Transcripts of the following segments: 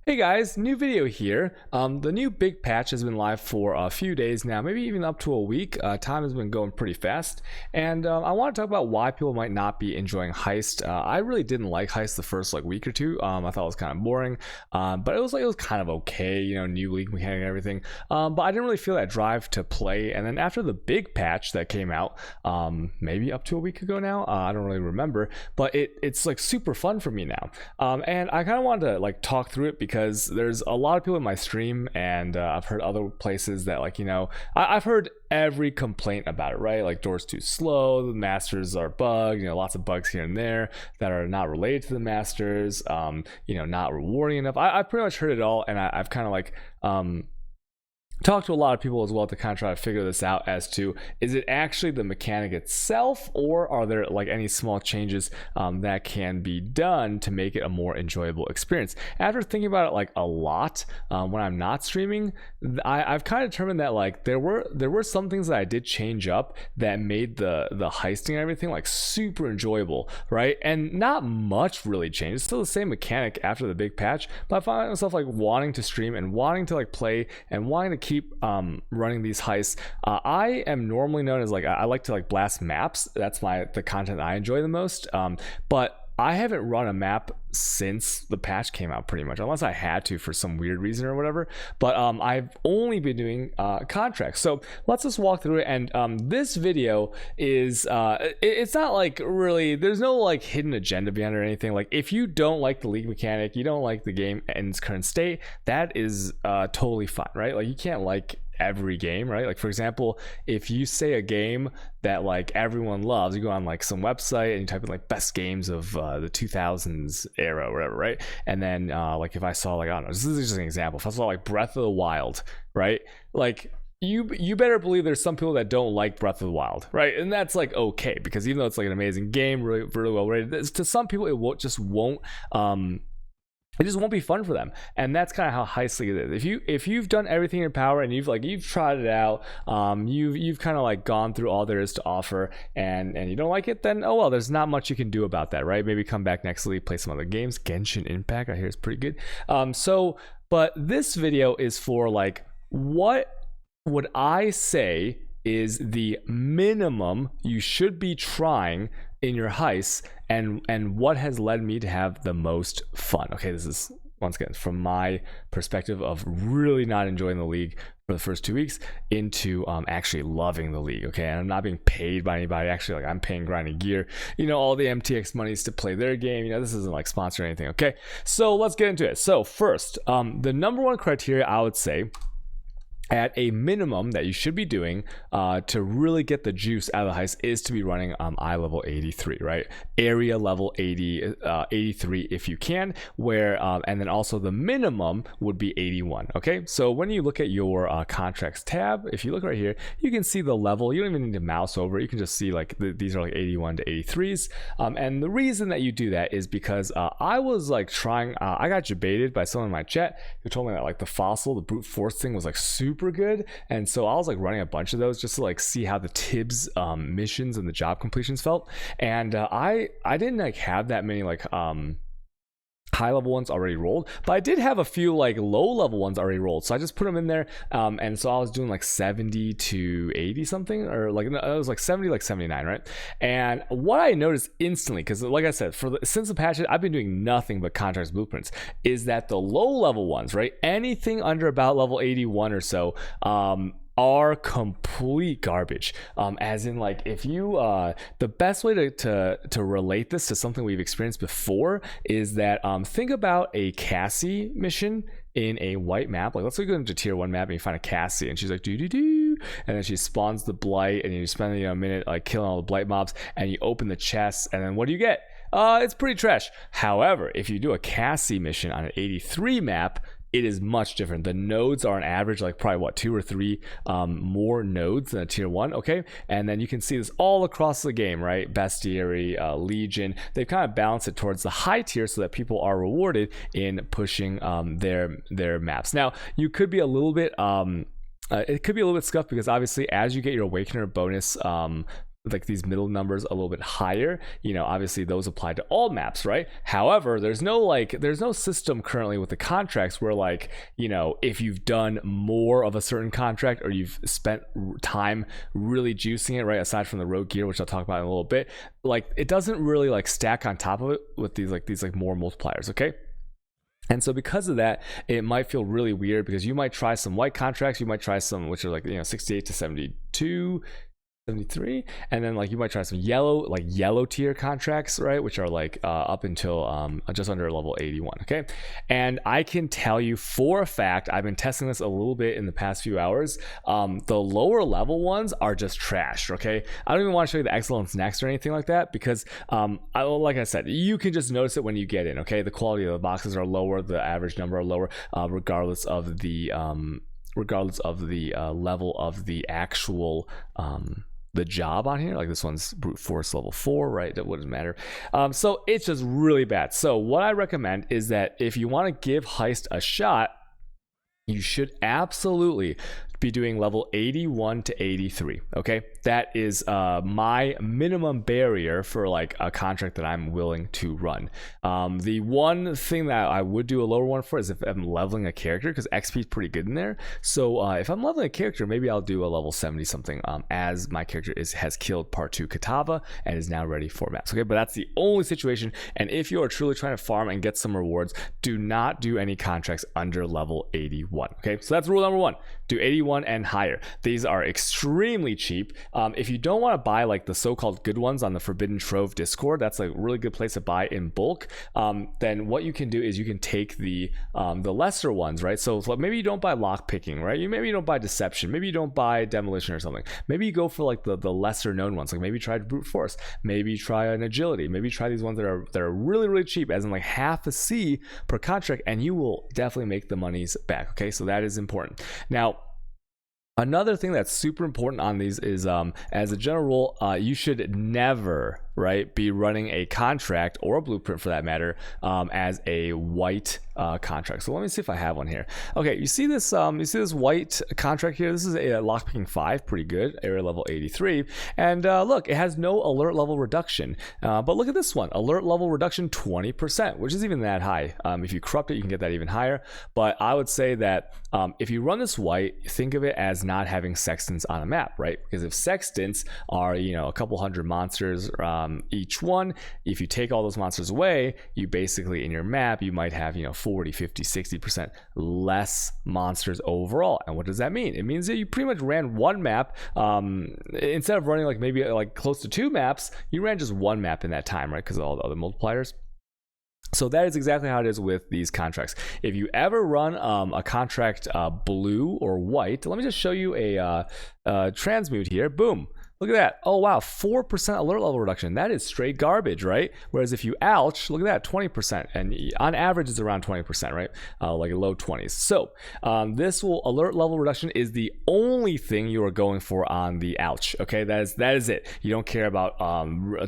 Hey guys, new video here. The new big patch has been live for a few days now, maybe even up to a week. Time has been going pretty fast, and I want to talk about why people might not be enjoying Heist. I really didn't like Heist the first week or two. I thought it was kind of boring, but it was kind of okay, new league mechanic and everything. But I didn't really feel that drive to play. And then after the big patch that came out, maybe up to a week ago now, I don't really remember, but it's super fun for me now. And I kind of wanted to talk through it because there's a lot of people in my stream, and I've heard other places that I've heard every complaint about it, right? Like doors too slow, the masters are bugged, lots of bugs here and there that are not related to the masters, not rewarding enough. I've pretty much heard it all, and I've kind of talked to a lot of people as well to kind of try to figure this out as to, is it actually the mechanic itself, or are there any small changes that can be done to make it a more enjoyable experience? After thinking about it a lot, when I'm not streaming, I've kind of determined that there were some things that I did change up that made the heisting and everything super enjoyable, right? And not much really changed. It's still the same mechanic after the big patch, but I find myself wanting to stream and wanting to play and wanting to keep running these heists. I am normally known as I like to blast maps. That's the content I enjoy the most, but I haven't run a map since the patch came out, pretty much, unless I had to for some weird reason or whatever. But I've only been doing contracts. So let's just walk through it. And this video is it's not really, there's no hidden agenda behind it or anything. If you don't like the league mechanic, you don't like the game in its current state, that is totally fine, right? You can't every game, right? For example, if you say a game that everyone loves, you go on some website and you type in best games of the 2000s era or whatever, right? And then if I saw I don't know, this is just an example. If I saw Breath of the Wild, right? You better believe there's some people that don't like Breath of the Wild, right? And that's okay, because even though it's an amazing game, really well rated, to some people it just won't be fun for them. And that's kind of how Heist League is. If you've done everything in your power and you've tried it out, you've kind of gone through all there is to offer, and you don't like it, then oh well, there's not much you can do about that, right? Maybe come back next week, play some other games. Genshin Impact, I hear, is pretty good. But this video is for what would I say is the minimum you should be trying in your heists, and what has led me to have the most fun. Okay, this is once again from my perspective of really not enjoying the league for the first 2 weeks into actually loving the league. Okay, and I'm not being paid by anybody. Actually, I'm paying Grinding Gear, all the MTX monies to play their game. This isn't sponsored or anything. Okay, so let's get into it. So first, the number one criteria I would say at a minimum that you should be doing to really get the juice out of the heist is to be running eye level 83, right? Area level 83 if you can, and then also the minimum would be 81. Okay, so when you look at your contracts tab, if you look right here, you can see the level. You don't even need to mouse over it. You can just see these are 81 to 83s, and the reason that you do that is because I was trying, I got debated by someone in my chat who told me that the fossil, the brute force thing was super good, and so I was running a bunch of those just to see how the Tibbs missions and the job completions felt. And I didn't have that many high level ones already rolled, but I did have a few low level ones already rolled, so I just put them in there, and so I was doing 70 to 80 something, or it was 70 79, right? And what I noticed instantly, because I said, since the patch, I've been doing nothing but contracts blueprints, is that the low level ones, right, anything under about level 81 or so, are complete garbage. As in if you the best way to relate this to something we've experienced before is that think about a Cassie mission in a white map. Let's say you go into tier 1 map and you find a Cassie and she's do, and then she spawns the blight, and you spend a minute killing all the blight mobs, and you open the chest, and then what do you get? It's pretty trash. However, if you do a Cassie mission on an 83 map, it is much different. The nodes are on average probably 2 or 3 more nodes than a tier 1. Okay, and then you can see this all across the game, right? Bestiary, Legion, they've kind of balanced it towards the high tier so that people are rewarded in pushing their maps. Now you could be a little bit it could be a little bit scuffed, because obviously as you get your Awakener bonus like these middle numbers a little bit higher, you know, obviously those apply to all maps, right? However, there's no system currently with the contracts where, like, you know, if you've done more of a certain contract or you've spent time really juicing it, right, aside from the rogue gear, which I'll talk about in a little bit, like it doesn't really like stack on top of it with these more multipliers, okay? And so because of that, it might feel really weird because you might try some white contracts, you might try some which are like, you know, 68 to 72, 73, and then like you might try some yellow tier contracts, right, which are like up until just under level 81. Okay, and I can tell you for a fact, I've been testing this a little bit in the past few hours, the lower level ones are just trash. Okay, I don't even want to show you the excellence next or anything like that because like I said, you can just notice it when you get in. Okay, the quality of the boxes are lower, the average number are lower, regardless of the level of the actual the job on here. Like this one's brute force level 4, right? That wouldn't matter. So it's just really bad. So what I recommend is that if you want to give Heist a shot, you should absolutely be doing level 81 to 83. Okay, that is my minimum barrier for like a contract that I'm willing to run. The one thing that I would do a lower one for is if I'm leveling a character, because XP is pretty good in there. So if I'm leveling a character, maybe I'll do a level 70 something, as my character has killed part 2 Katava and is now ready for maps. Okay, but that's the only situation. And if you are truly trying to farm and get some rewards, do not do any contracts under level 81. Okay, so that's rule number 1. Do 81 and higher. These are extremely cheap. If you don't want to buy like the so-called good ones on the Forbidden Trove Discord, that's a really good place to buy in bulk. Then what you can do is you can take the lesser ones, right? So maybe you don't buy lock picking, right? Maybe you don't buy deception. Maybe you don't buy demolition or something. Maybe you go for like the lesser known ones. Like maybe try brute force. Maybe try an agility. Maybe try these ones that are really, really cheap, as in like half a C per contract, and you will definitely make the monies back. Okay, so that is important. Now, another thing that's super important on these is, as a general rule, you should never, right, be running a contract or a blueprint for that matter, as a white contract. So let me see if I have one here. Okay, you see this white contract here? This is a lockpicking 5, pretty good, area level 83, and look, it has no alert level reduction. But look at this one, alert level reduction 20%, which is even that high. If you corrupt it, you can get that even higher. But I would say that if you run this white, think of it as not having sextants on a map, right? Because if sextants are, you know, a couple hundred monsters each one, if you take all those monsters away, you basically in your map you might have, you know, 40, 50, 60% less monsters overall. And what does that mean? It means that you pretty much ran one map, instead of running like maybe like close to 2 maps, you ran just one map in that time, right? Because of all the other multipliers. So that is exactly how it is with these contracts. If you ever run a contract blue or white, let me just show you a transmute here. Boom. Look at that. Oh, wow. 4% alert level reduction. That is straight garbage, right? Whereas if you ouch, look at that, 20%. And on average, it's around 20%, right? Like low 20s. So this alert level reduction is the only thing you are going for on the ouch. Okay, that is it. You don't care about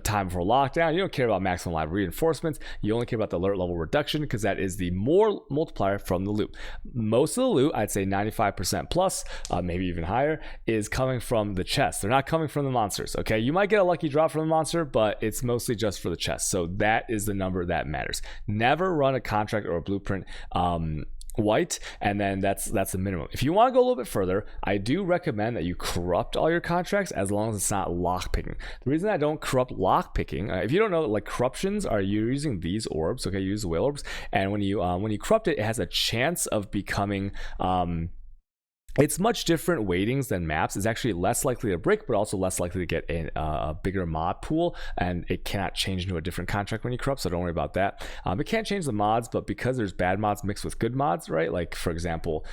time before lockdown. You don't care about maximum live reinforcements. You only care about the alert level reduction because that is the more multiplier from the loot. Most of the loot, I'd say 95% plus, maybe even higher, is coming from the chest. They're not coming from the monsters. Okay, you might get a lucky drop from the monster, but it's mostly just for the chest. So that is the number that matters. Never run a contract or a blueprint white, and then that's the minimum. If you want to go a little bit further, I do recommend that you corrupt all your contracts as long as it's not lock picking. The reason I don't corrupt lock picking, if you don't know, like corruptions are you're using these orbs. Okay, you use the whale orbs, and when you corrupt it, it has a chance of becoming it's much different weightings than maps. It's actually less likely to break, but also less likely to get a bigger mod pool, and it cannot change into a different contract when you corrupt, so don't worry about that. It can't change the mods, but because there's bad mods mixed with good mods, right? Like for example,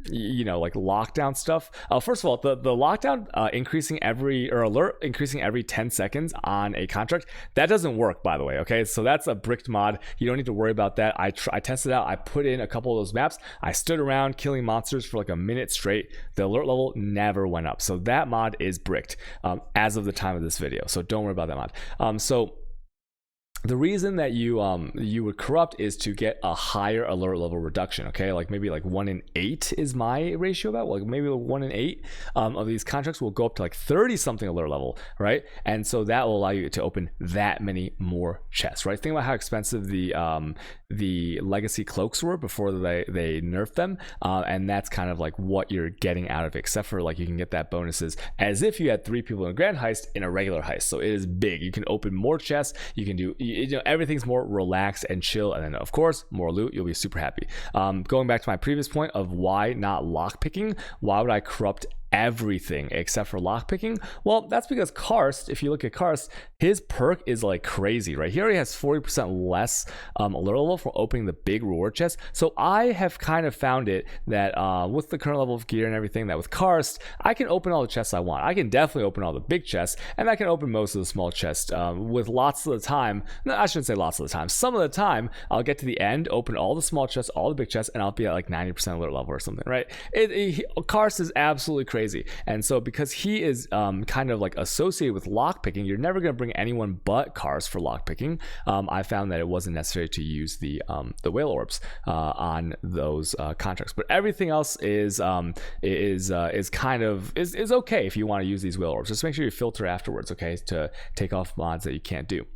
you know, like lockdown stuff. First of all, the lockdown alert increasing every 10 seconds on a contract, that doesn't work, by the way. Okay, so that's a bricked mod. You don't need to worry about that. I tested out. I put in a couple of those maps. I stood around killing monsters for like a minute straight. The alert level never went up. So that mod is bricked as of the time of this video. So don't worry about that mod. the reason that you would corrupt is to get a higher alert level reduction. Okay, like maybe like 1 in 8 is my ratio about, like maybe 1 in 8 of these contracts will go up to like 30 something alert level, right? And so that will allow you to open that many more chests, right? Think about how expensive the legacy cloaks were before they nerfed them, and that's kind of like what you're getting out of it, except for like you can get that bonuses as if you had 3 people in a grand heist in a regular heist. So it is big. You can open more chests, you can do, everything's more relaxed and chill, and then of course more loot. You'll be super happy. Going back to my previous point of why not lockpicking, why would I corrupt everything except for lockpicking? Well, that's because Karst, if you look at Karst, his perk is like crazy, right? He already has 40% less alert level for opening the big reward chest. So I have kind of found it that with the current level of gear and everything, that with Karst, I can open all the chests I want. I can definitely open all the big chests, and I can open most of the small chests with lots of the time. No, I shouldn't say lots of the time. Some of the time, I'll get to the end, open all the small chests, all the big chests, and I'll be at like 90% alert level or something, right? Karst is absolutely crazy. And so because he is kind of like associated with lockpicking, you're never going to bring anyone but Karst for lockpicking. I found that it wasn't necessary to use the whale orbs on those contracts, but everything else is kind of is okay if you want to use these whale orbs. Just make sure you filter afterwards, okay, to take off mods that you can't do.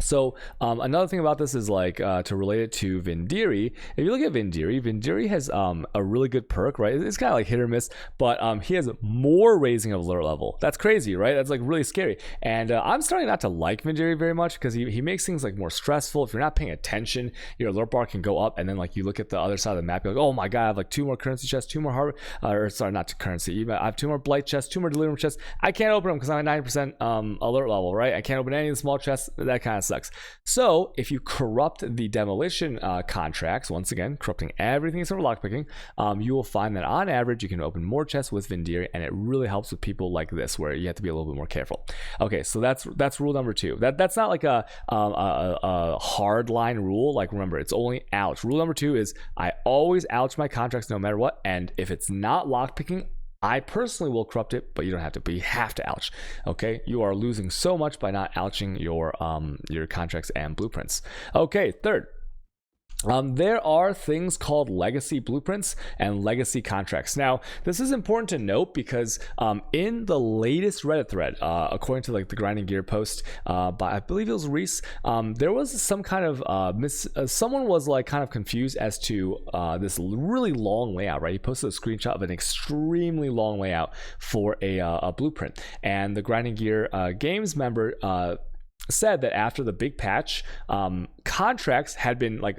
So another thing about this is like to relate it to Vindiri. If you look at Vindiri has a really good perk, right? It's kind of like hit or miss, but he has more raising of alert level. That's crazy, right? That's like really scary. And I'm starting not to like Vindiri very much because he makes things like more stressful. If you're not paying attention, your alert bar can go up, and then like you look at the other side of the map, you're like, oh my god, I have like 2 more currency chests, 2 more hard, or sorry, not currency. Even I have 2 more blight chests, 2 more delirium chests. I can't open them because I'm at 90% alert level, right? I can't open any of the small chests. That kind of sucks. So if you corrupt the demolition contracts, once again corrupting everything except for lockpicking, you will find that on average you can open more chests with Vindiri, and it really helps with people like this where you have to be a little bit more careful. Okay, so that's rule number 2. That's not like a hard line rule. Like remember, it's only ouch. Rule number 2 is I always ouch my contracts no matter what, and if it's not lockpicking, I personally will corrupt it, but you don't have to. But you have to ouch. Okay, you are losing so much by not ouching your contracts and blueprints. Okay, third. There are things called legacy blueprints and legacy contracts. Now, this is important to note because in the latest Reddit thread, according to like the Grinding Gear post by I believe it was Reese, there was some kind of someone was like kind of confused as to this really long layout, right? He posted a screenshot of an extremely long layout for a blueprint, and the Grinding Gear games member said that after the big patch, contracts had been like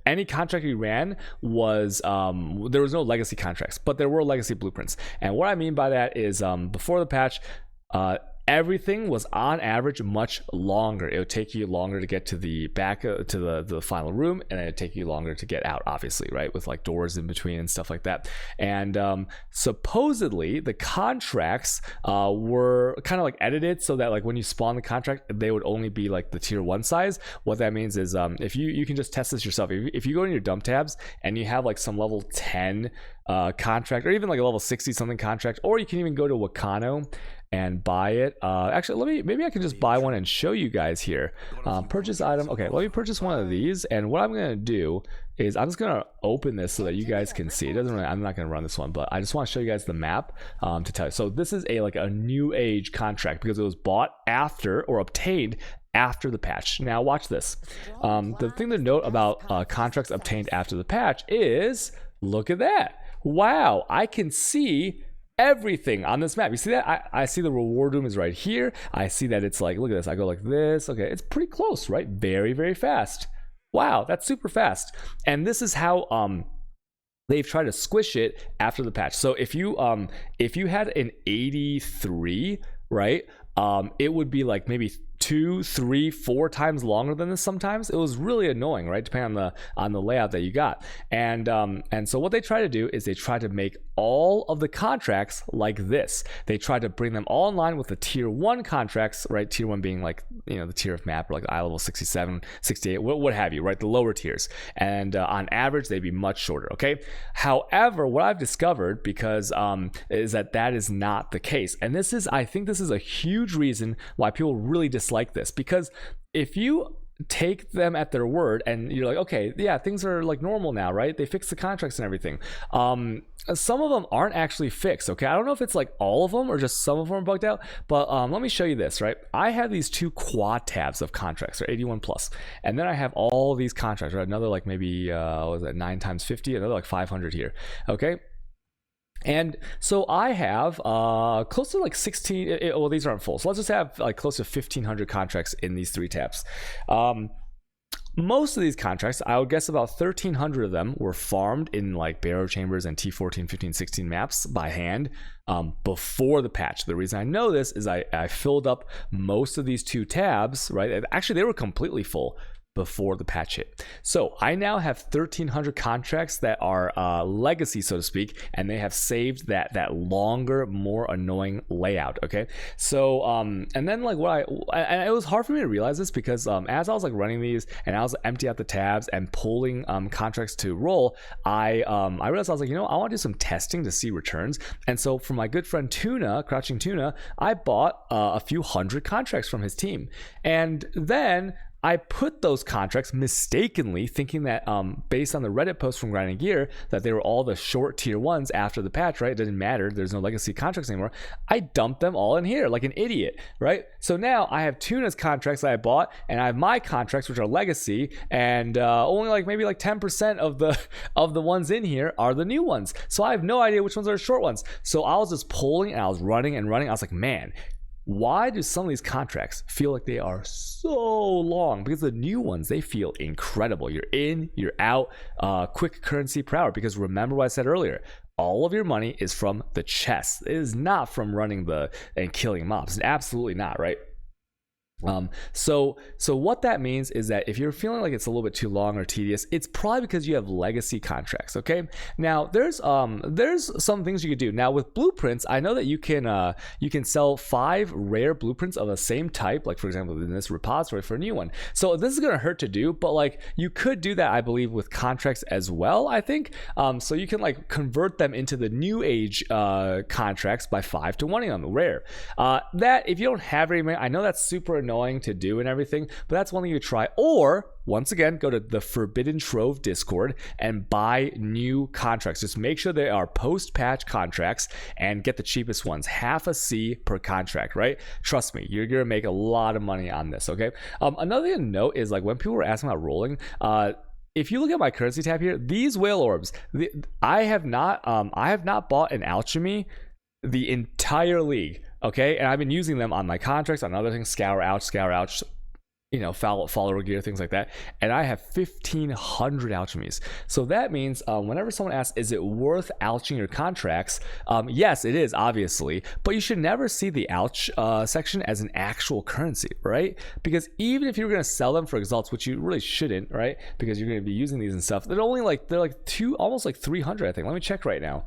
any contract he ran was there was no legacy contracts, but there were legacy blueprints. And what I mean by that is before the patch, everything was on average much longer. It would take you longer to get to the back to the final room, and it'd take you longer to get out, obviously, right, with like doors in between and stuff like that. And supposedly the contracts were kind of like edited so that like when you spawn the contract, they would only be like the tier 1 size. What that means is if you can just test this yourself. If you go in your dump tabs and you have like some level 10 contract, or even like a level 60 something contract, or you can even go to Wakano and buy it. Actually, maybe I can just buy one and show you guys here. Purchase item. Okay, let me purchase one of these, and what I'm gonna do is I'm just gonna open this so that you guys can see. It doesn't really, I'm not gonna run this one, but I just want to show you guys the map to tell you. So this is like a new age contract because it was bought after or obtained after the patch. Now watch this. The thing to note about contracts obtained after the patch is, look at that. Wow, I can see everything on this map. You see that? I see the reward room is right here. I see that it's like, look at this. I go like this. Okay, it's pretty close, right? Very, very fast. Wow, that's super fast. And this is how they've tried to squish it after the patch. So if you had an 83, right, it would be like maybe 2, 3, 4 times longer than this sometimes. It was really annoying, right, depending on the layout that you got. And so what they try to do is they try to make all of the contracts like this. They try to bring them all in line with the tier 1 contracts, right? Tier 1 being like, you know, the tier of map, or like eye level 67, 68, what have you, right? The lower tiers. And on average, they'd be much shorter, okay? However, what I've discovered, because is that is not the case. And I think this is a huge reason why people really dislike this, because if you take them at their word and you're like, okay, yeah, things are like normal now, right? They fixed the contracts and everything. Some of them aren't actually fixed, okay? I don't know if it's like all of them or just some of them are bugged out, but let me show you this, right? I have these 2 quad tabs of contracts, or 81 plus, and then I have all these contracts, right? Another like maybe what was that, 9 times 50, another like 500 here, okay? And so I have close to like 16, well, these aren't full, so let's just have like close to 1,500 contracts in these 3 tabs. Most of these contracts, I would guess about 1,300 of them were farmed in like barrow chambers and T14, 15, 16 maps by hand before the patch. The reason I know this is I filled up most of these 2 tabs, right? Actually, they were completely full before the patch hit. So I now have 1,300 contracts that are legacy, so to speak, and they have saved that longer, more annoying layout. Okay, so and then like and it was hard for me to realize this because as I was like running these and I was empty out the tabs and pulling contracts to roll, I realized I was like, you know, I want to do some testing to see returns. And so for my good friend Tuna, Crouching Tuna, I bought a few hundred contracts from his team, and then I put those contracts mistakenly, thinking that based on the Reddit post from Grinding Gear, that they were all the short tier 1s after the patch, right? It didn't matter. There's no legacy contracts anymore. I dumped them all in here like an idiot, right? So now I have Tuna's contracts that I bought, and I have my contracts, which are legacy, and only like maybe like 10% of the ones in here are the new ones. So I have no idea which ones are short ones. So I was just pulling and I was running and running. I was like, man, why do some of these contracts feel like they are so long? Because the new ones, they feel incredible. You're in, you're out, quick currency per hour. Because remember what I said earlier, all of your money is from the chest. It is not from running and killing mobs. Absolutely not, right? So what that means is that if you're feeling like it's a little bit too long or tedious, it's probably because you have legacy contracts. Okay, now there's some things you could do. Now with blueprints, I know that you can sell 5 rare blueprints of the same type, like for example in this repository, for a new one. So this is gonna hurt to do, but like you could do that, I believe, with contracts as well, I think. So you can like convert them into the new age contracts by 5 to 1 of them rare. That if you don't have very many, I know that's super annoying to do and everything, but that's one thing you try. Or once again, go to the Forbidden Trove Discord and buy new contracts. Just make sure they are post-patch contracts and get the cheapest ones, half a C per contract, right? Trust me, you're gonna make a lot of money on this. Okay, another thing to note is like when people were asking about rolling, if you look at my currency tab here, these whale orbs, I have not bought an alchemy the entire league. Okay, and I've been using them on my contracts, on other things, scour ouch, you know, follower gear, things like that. And I have 1,500 alchemies. So that means whenever someone asks, is it worth alching your contracts? Yes, it is, obviously. But you should never see the alch section as an actual currency, right? Because even if you're going to sell them for exalts, which you really shouldn't, right? Because you're going to be using these and stuff. They're almost like 300, I think. Let me check right now.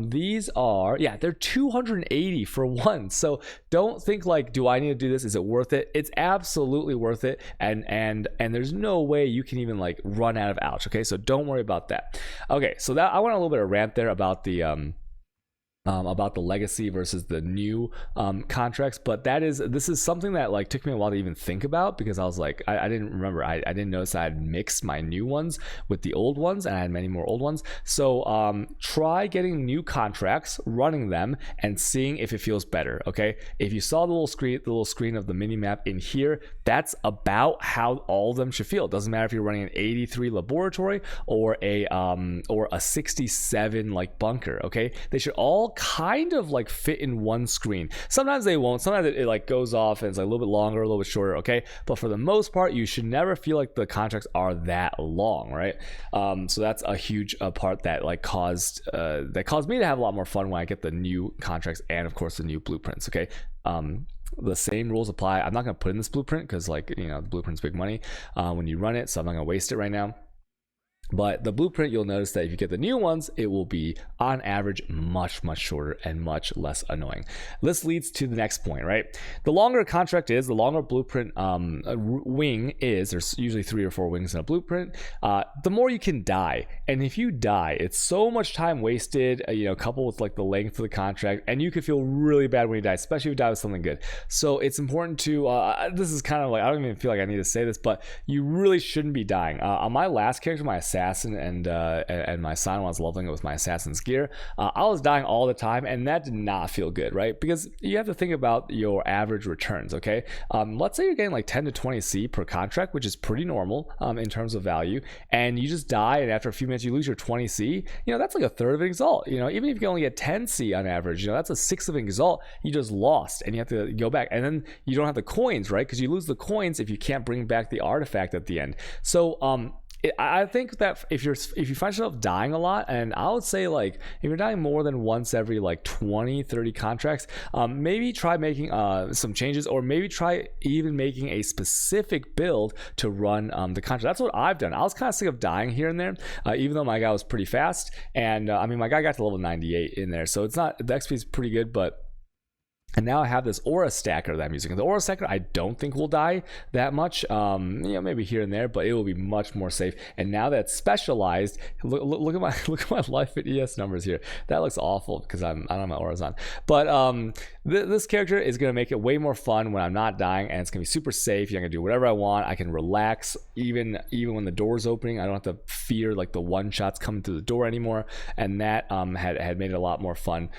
These are, yeah, they're 280 for one. So don't think like, do I need to do this? Is it worth it? It's absolutely worth it. And there's no way you can even like run out of ouch. Okay, so don't worry about that. Okay, so that I went a little bit of rant there about the legacy versus the new contracts, but this is something that like took me a while to even think about, because I was like, I didn't remember, I didn't notice I had mixed my new ones with the old ones, and I had many more old ones. So try getting new contracts, running them, and seeing if it feels better. Okay, if you saw the little screen of the mini map in here, that's about how all of them should feel. It doesn't matter if you're running an 83 laboratory or a 67 like bunker. Okay, they should all kind of like fit in one screen. Sometimes they won't. Sometimes it like goes off and it's like a little bit longer, a little bit shorter. Okay, but for the most part, you should never feel like the contracts are that long, right? So that's a huge part that like caused me to have a lot more fun when I get the new contracts and of course the new blueprints. Okay, the same rules apply. I'm not going to put in this blueprint because, like, you know, the blueprint's big money when you run it, so I'm not going to waste it right now. But the blueprint, you'll notice that if you get the new ones, it will be on average much shorter and much less annoying. This leads to the next point, right? The longer a contract is, the longer blueprint wing is, there's usually 3 or 4 wings in a blueprint, the more you can die. And if you die, it's so much time wasted, coupled with like the length of the contract, and you could feel really bad when you die, especially if you die with something good. So it's important to, this is kind of like, I don't even feel like I need to say this, but you really shouldn't be dying. On my last character, my assassin, and my son, when I was leveling it with my assassin's gear, I was dying all the time, and that did not feel good, right? Because you have to think about your average returns, okay? Let's say you're getting like 10 to 20 C per contract, which is pretty normal in terms of value, and you just die, and after a few minutes you lose your 20 C. That's like a third of an exalt. Even if you can only get 10 C on average, that's a sixth of an exalt you just lost, and you have to go back, and then you don't have the coins, right? Because you lose the coins if you can't bring back the artifact at the end. So I think that if you find yourself dying a lot, and I would say like if you're dying more than once every like 20-30 contracts, maybe try making some changes, or maybe try even making a specific build to run the contract. That's what I've done. I was kind of sick of dying here and there, even though my guy was pretty fast, and my guy got to level 98 in there, so it's not, the XP is pretty good, but. And now I have this aura stacker that I'm using. The aura stacker I don't think will die that much, maybe here and there, but it will be much more safe. And now that it's specialized, look at my life at ES numbers here. That looks awful because I don't have my auras on. But this character is gonna make it way more fun when I'm not dying, and it's gonna be super safe. You're gonna do whatever I want. I can relax even when the door's opening. I don't have to fear like the one shots coming through the door anymore, and that had made it a lot more fun.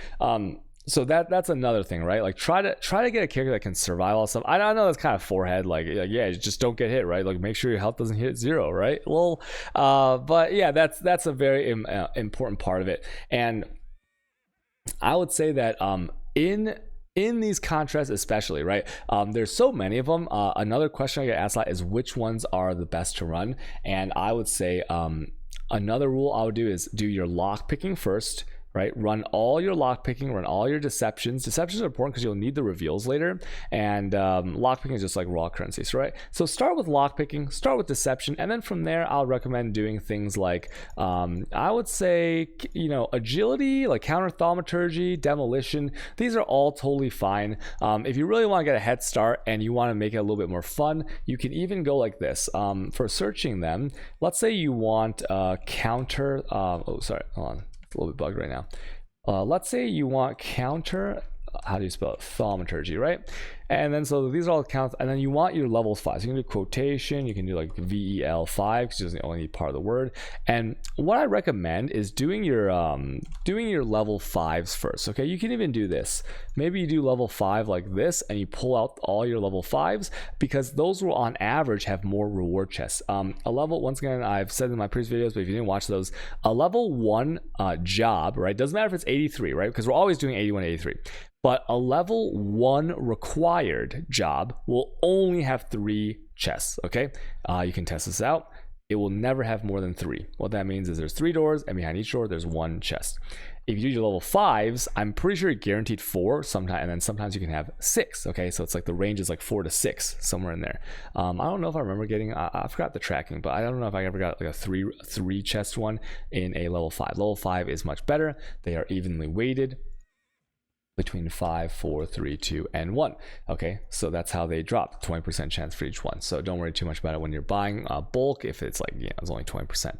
So that's another thing, right? Like try to get a character that can survive all stuff. I know that's kind of forehead, like yeah, just don't get hit, right? Like make sure your health doesn't hit 0, right? Well, but yeah, that's a very important part of it. And I would say that in these contracts especially, right, there's so many of them. Another question I get asked a lot is which ones are the best to run, and I would say another rule I would do is do your lock picking first, right? Run all your lockpicking, run all your deceptions. Deceptions are important because you'll need the reveals later, and lockpicking is just like raw currencies, right? So start with lockpicking, start with deception, and then from there I'll recommend doing things like I would say agility, like counter thaumaturgy, demolition. These are all totally fine. If you really want to get a head start and you want to make it a little bit more fun, you can even go like this. For searching them, let's say you want counter oh sorry, hold on, a little bit bugged right now. Let's say you want counter, how do you spell it? Thaumaturgy, right? And then so these are all counts, and then you want your levels 5. So you can do quotation, you can do like VEL5 because it's only part of the word. And what I recommend is doing your level 5s first. Okay, you can even do this. Maybe you do level 5 like this, and you pull out all your level 5s because those will on average have more reward chests. A level, once again, I've said in my previous videos, but if you didn't watch those, a level 1 job, right? Doesn't matter if it's 83, right? Because we're always doing 81, 83. But a level 1 required job will only have 3 chests, okay? You can test this out. It will never have more than 3. What that means is there's 3 doors, and behind each door there's 1 chest. If you do your level 5s, I'm pretty sure you're guaranteed 4 sometimes, and then sometimes you can have 6, okay? So it's like the range is like 4 to 6, somewhere in there. I don't know if I remember getting, I forgot the tracking, but I don't know if I ever got like a 3 chest one in a level 5. Level 5 is much better. They are evenly weighted between 5, 4, 3, 2, and 1. Okay, so that's how they drop, 20% chance for each one. So don't worry too much about it when you're buying bulk if it's like, it's only 20%.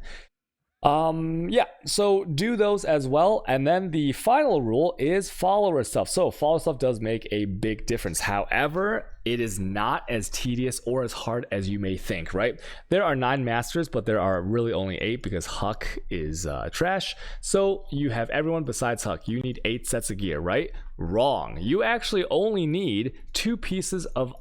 Yeah, so do those as well. And then the final rule is follower stuff. So follower stuff does make a big difference. However, it is not as tedious or as hard as you may think, right? There are 9 masters, but there are really only 8 because Huck is trash. So you have everyone besides Huck. You need 8 sets of gear, right? Wrong. You actually only need 2 pieces of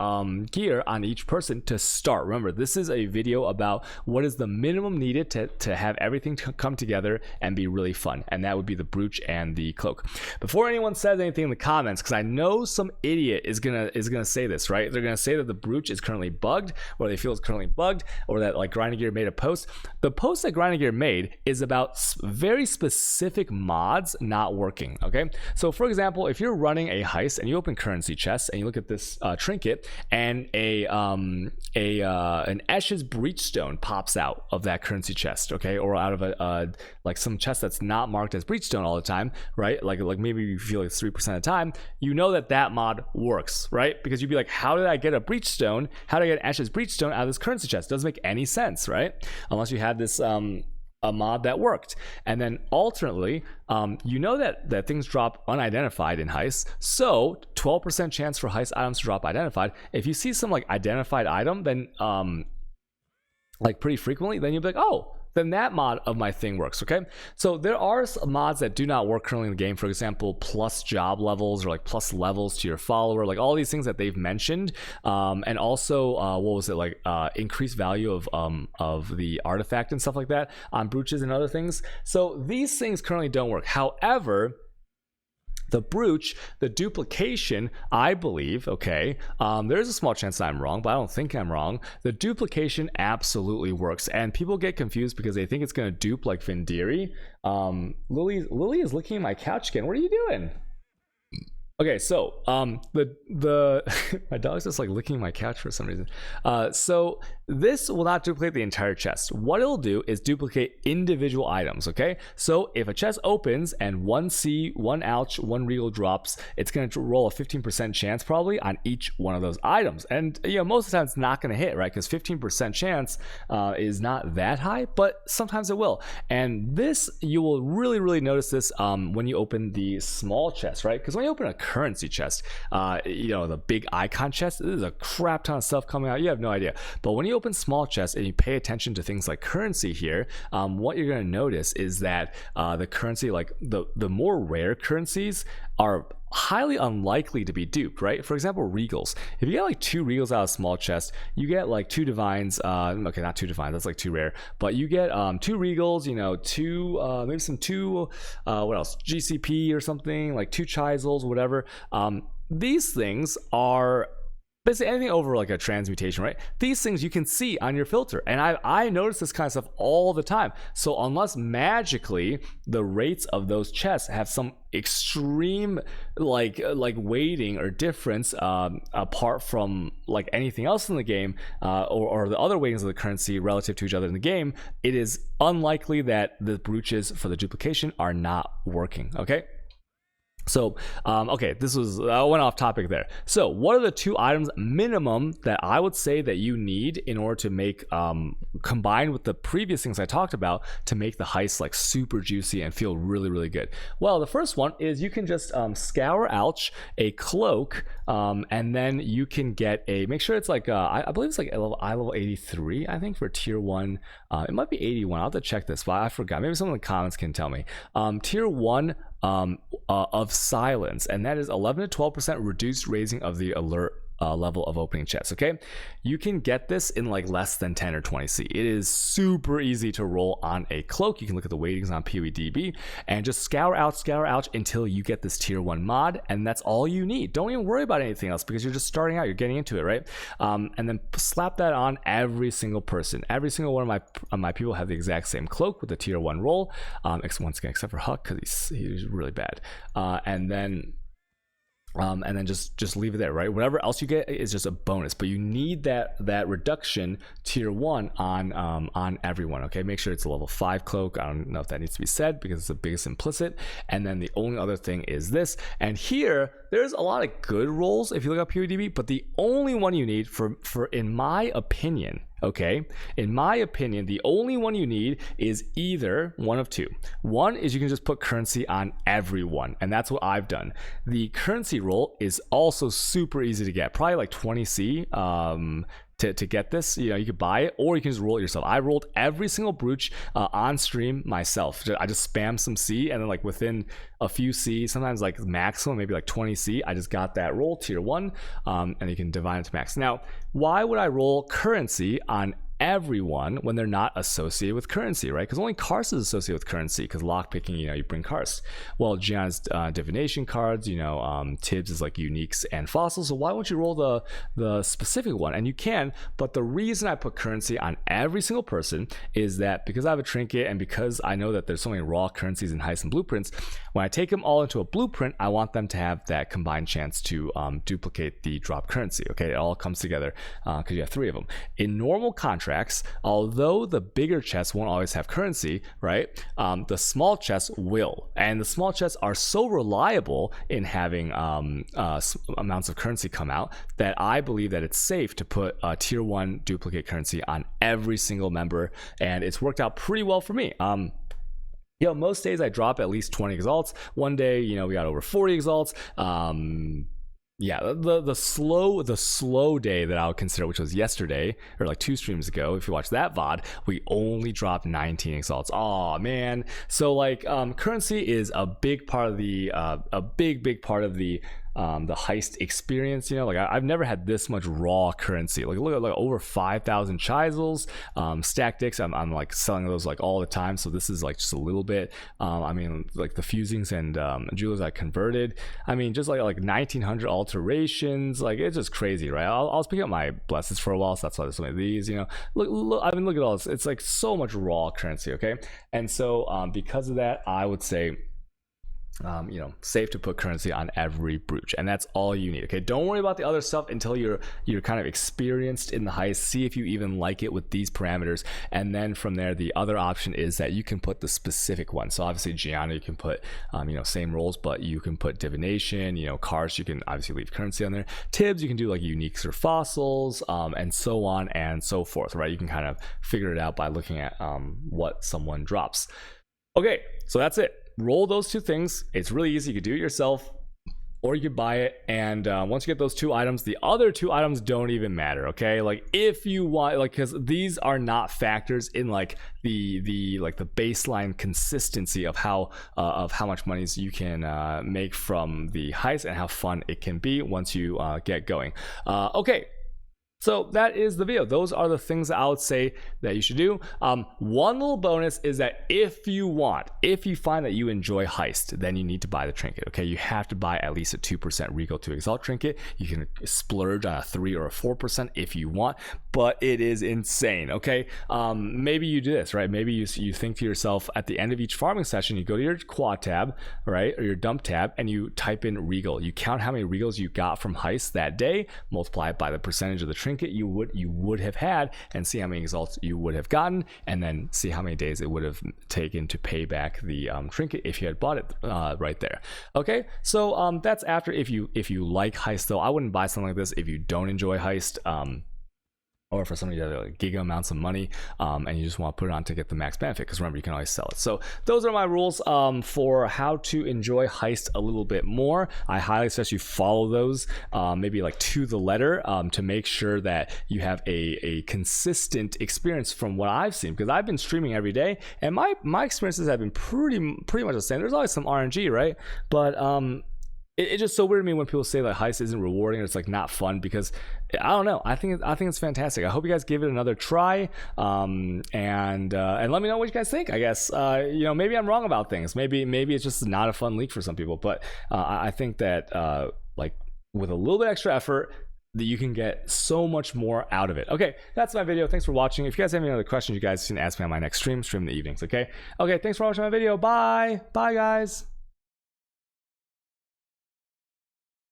gear on each person to start. Remember, this is a video about what is the minimum needed to have everything to come together and be really fun, and that would be the brooch and the cloak. Before anyone says anything in the comments, because I know some idiot is gonna say this, right? They're gonna say that the brooch is currently bugged, or they feel it's currently bugged, or that like Grinding Gear made a post. The post that Grinding Gear made is about very specific mods not working. Okay, so for example, if if you're running a heist and you open currency chests and you look at this trinket, and an Eshe's Breachstone pops out of that currency chest, okay, or out of a like some chest that's not marked as Breachstone all the time, right? Like maybe you feel like it's 3% of the time, you know that mod works, right? Because you'd be like, how did I get a Breachstone? How did I get an Eshe's Breachstone out of this currency chest? Doesn't make any sense, right? Unless you had this a mod that worked. And then alternately, you know that things drop unidentified in heists, so 12% chance for heist items to drop identified. If you see some like identified item, then like pretty frequently, then you'll be like, oh, then that mod of my thing works, okay? So there are some mods that do not work currently in the game. For example, plus job levels, or like plus levels to your follower, like all these things that they've mentioned. And also, what was it, like increased value of the artifact and stuff like that on brooches and other things. So these things currently don't work. However, the brooch, the duplication, I believe, okay, there's a small chance that I'm wrong, but I don't think I'm wrong. The duplication absolutely works, and people get confused because they think it's going to dupe like Vindiri. Lily is licking my couch again. What are you doing? Okay, so the my dog's just like licking my couch for some reason. So this will not duplicate the entire chest. What it'll do is duplicate individual items, okay? So if a chest opens and one C, one ouch, one regal drops, it's gonna roll a 15% chance probably on each one of those items. And you know, most of the time it's not gonna hit, right? Because 15% chance is not that high, but sometimes it will. And this, you will really notice this when you open the small chest, right? Because when you open a currency chest, you know, the big icon chest, there's a crap ton of stuff coming out, you have no idea. But when you open small chests and you pay attention to things like currency here, what you're going to notice is that the currency, like the more rare currencies, are highly unlikely to be duped, right? For example, regals. If you get like 2 regals out of small chest, you get like 2 divines. Okay, not 2 divines, that's like too rare, but you get 2 regals, you know, 2 maybe some 2 what else, GCP or something, like 2 chisels, whatever. These things are basically anything over like a transmutation, right? These things you can see on your filter, and I notice this kind of stuff all the time. So unless magically the rates of those chests have some extreme like weighting or difference apart from like anything else in the game, or the other weightings of the currency relative to each other in the game, it is unlikely that the brooches for the duplication are not working, okay? So, okay, I went off topic there. So what are the 2 items minimum that I would say that you need in order to make, combined with the previous things I talked about, to make the heist like super juicy and feel really good? Well, the first one is you can just scour ouch a cloak, and then you can get make sure it's like, I believe it's like level 83, I think, for tier 1. It might be 81, I'll have to check this, but I forgot. Maybe someone in the comments can tell me. Tier 1 of silence, and that is 11 to 12% reduced raising of the alert level of opening chests, okay? You can get this in like less than 10 or 20 C. It is super easy to roll on a cloak. You can look at the weightings on PoEDB and just scour out until you get this tier 1 mod, and that's all you need. Don't even worry about anything else because you're just starting out, you're getting into it, right? And then slap that on every single person. Every single one of my people have the exact same cloak with the tier 1 roll, once again, except for Huck because he's really bad. And then just leave it there, right? Whatever else you get is just a bonus, but you need that reduction tier 1 on everyone, okay? Make sure it's a level 5 cloak. I don't know if that needs to be said because it's the biggest implicit. And then the only other thing is this, and here there's a lot of good rolls if you look up PoEDB, but the only one you need for in my opinion, okay, in my opinion, the only one you need is either one of 2. One is you can just put currency on everyone, and that's what I've done. The currency roll is also super easy to get, probably like 20 C to get this. You know, you could buy it or you can just roll it yourself. I rolled every single brooch on stream myself. I just spammed some C, and then like within a few C, sometimes like maximum maybe like 20 C, I just got that roll tier 1, and you can divide it to max. Now, why would I roll currency on everyone when they're not associated with currency, right? Because only karst is associated with currency, because lockpicking, you bring karst. Well, Gianna's divination cards, Tibbs is like uniques and fossils, so why won't you roll the specific one? And you can, but the reason I put currency on every single person is that because I have a trinket and because I know that there's so many raw currencies in Heist and blueprints, when I take them all into a blueprint, I want them to have that combined chance to duplicate the drop currency. Okay, it all comes together because you have 3 of them. In normal contracts, although the bigger chests won't always have currency, right? The small chests will, and the small chests are so reliable in having amounts of currency come out that I believe that it's safe to put a tier 1 duplicate currency on every single member, and it's worked out pretty well for me. Most days I drop at least 20 exalts. One day, we got over 40 exalts. The slow day that I would consider, which was yesterday, or like 2 streams ago, if you watch that VOD, we only dropped 19 exalts. Oh man. So like currency is a big part of the big part of the Heist experience. Like I've never had this much raw currency. Like look at like over 5,000 chisels, stack dicks. I'm like selling those like all the time, so this is like just a little bit. Like the fusings and jewelers I converted, just like 1900 alterations. Like it's just crazy, right? I was picking up my blessings for a while, so that's why there's so many of these. Look look at all this. It's like so much raw currency. Okay, and so because of that, I would say safe to put currency on every brooch, and that's all you need. Okay, don't worry about the other stuff until you're kind of experienced in the Heist. See if you even like it with these parameters, and then from there, the other option is that you can put the specific one. So obviously Gianna, you can put same roles, but you can put divination, karst, you can obviously leave currency on there. Tibbs, you can do like uniques or fossils, and so on and so forth, right? You can kind of figure it out by looking at what someone drops. Okay, so that's it. Roll those 2 things. It's really easy. You could do it yourself, or you could buy it. And once you get those 2 items, the other 2 items don't even matter. Okay, like if you want, like, because these are not factors in like the baseline consistency of how much money you can make from the Heist and how fun it can be once you get going. Okay. So that is the video. Those are the things that I would say that you should do. One little bonus is that if you find that you enjoy Heist, then you need to buy the trinket. Okay, you have to buy at least a 2% Regal to Exalt trinket. You can splurge on a 3 or a 4% if you want, but it is insane. Okay, maybe you do this, right? Maybe you think to yourself at the end of each farming session, you go to your quad tab, right, or your dump tab, and you type in Regal. You count how many Regals you got from Heist that day, multiply it by the percentage of the trinket you would have had, and see how many exalts you would have gotten, and then see how many days it would have taken to pay back the trinket if you had bought it right there. Okay, so that's after if you like Heist. Though I wouldn't buy something like this if you don't enjoy Heist, or for somebody that have like giga amounts of money, and you just want to put it on to get the max benefit, because remember, you can always sell it. So those are my rules for how to enjoy Heist a little bit more. I highly suggest you follow those, maybe like to the letter, to make sure that you have a consistent experience from what I've seen, because I've been streaming every day, and my experiences have been pretty much the same. There's always some RNG, right? But it's just so weird to me when people say that Heist isn't rewarding or it's like not fun, because I don't know. I think it's fantastic. I hope you guys give it another try, and let me know what you guys think. I guess maybe I'm wrong about things. Maybe it's just not a fun league for some people, but I think that like with a little bit extra effort, that you can get so much more out of it. Okay, that's my video. Thanks for watching. If you guys have any other questions, you guys can ask me on my next stream in the evenings. Okay, thanks for watching my video. Bye guys.